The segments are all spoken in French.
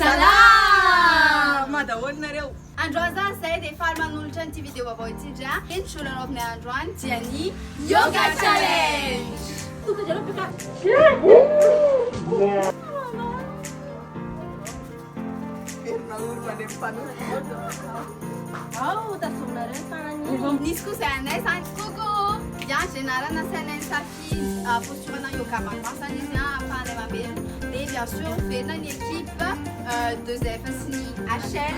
Salam! Madahoanareo. Androany zany zahay dia faly manolotra an'ity vidéo vaovao ity ndra entrolanao aminay androany dia ny Yoga Challenge! Tonga dia aloha beka. Perina olo mandeha mifanona. Ao, tazomina tanany. Nisy koa izay anay zany koko dia général nasainay nisafidy posturana yoga mampasana izy ahafahanay mamelona dia bien sûr verina ny équipe de Zef sy ny HL.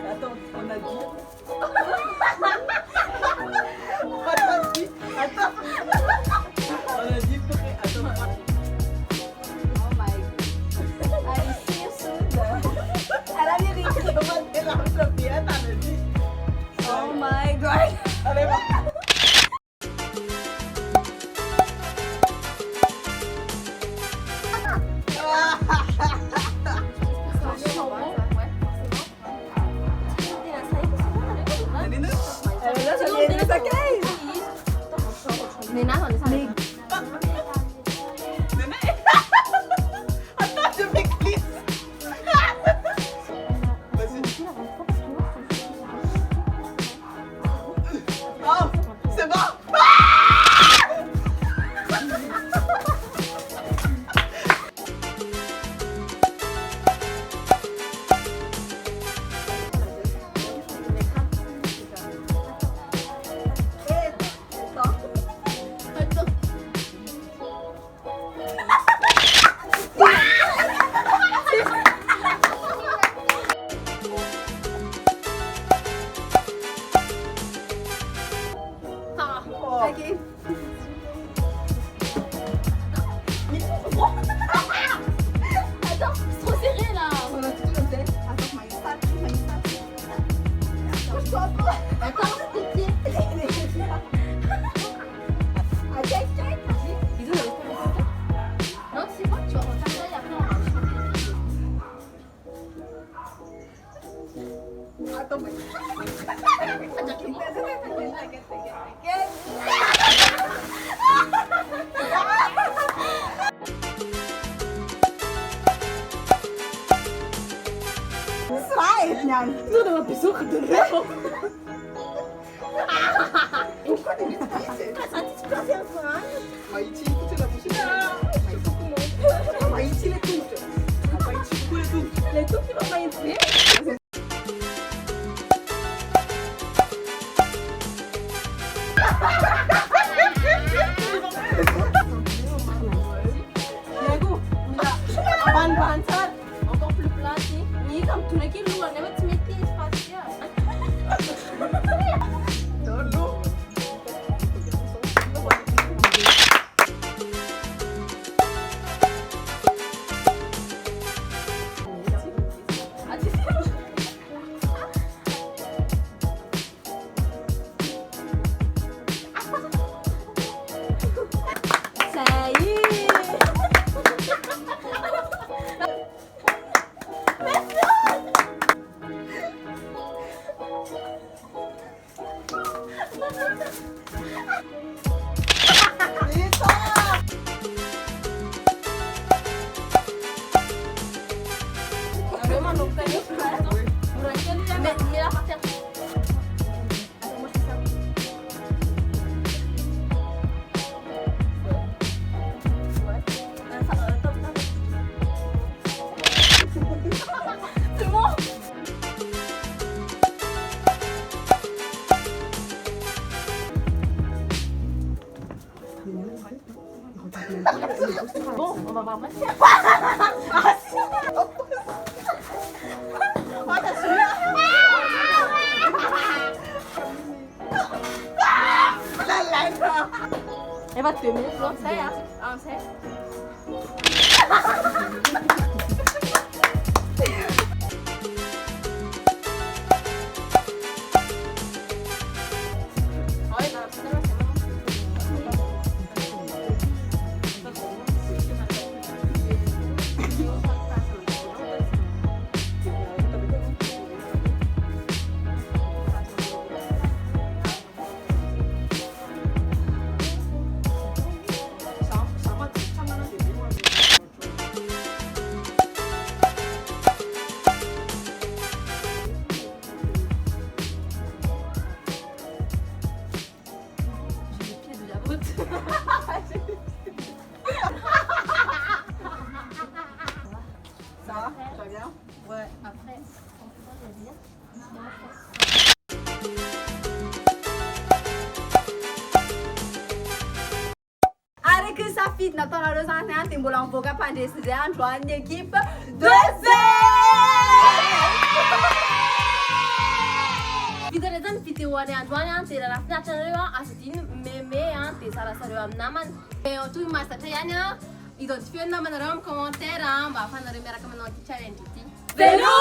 Attends, on a dit. Attends. On a dit pour que... Attends. Oh my god. I see you soon. Elle a dit que tu vas te la recopier, t'as dit. Oh my god. Allez, va. Nena, on est ça. Attends, je m'éclipse. Vas-y. Oh, c'est bon. Ok. Attends, c'est trop serré là. On a tout noté. Attends, Attends, tes pieds. Ils ont non, tu sais quoi, tu vas refaire ça et après on va changer. Attends, Tudo uma pessoa que tu pourquoi t'es utilisé? Maïti, écoutez la musique. Maïti, les toutes. Maïti, beaucoup les toutes. Les tout qui vont pas entrer. Bahan-bahan saat encore plus plat sih. Ini kamu tuh lagi luar, lewat semeti spasial. Dans l'eau. Mama. Eva, 2 minutes nog. Saya ya. Saya. Ça va? Tu vas bien? Ouais, après, on peut pas le dire. Araka safidy nataonareo zany a dia mbola mivoaka mpandresy izay androan'ny ekipa 2-0. Vidare zany vidéo any androany a dia raha finaritra anareo a azo diny meme a dia zarasareo amin'ny namany. Toy mahazatra ihany a identifier namanareo amin'ny commentaire mba ahafahanareo miaraka manao ity challenge ity. Hello!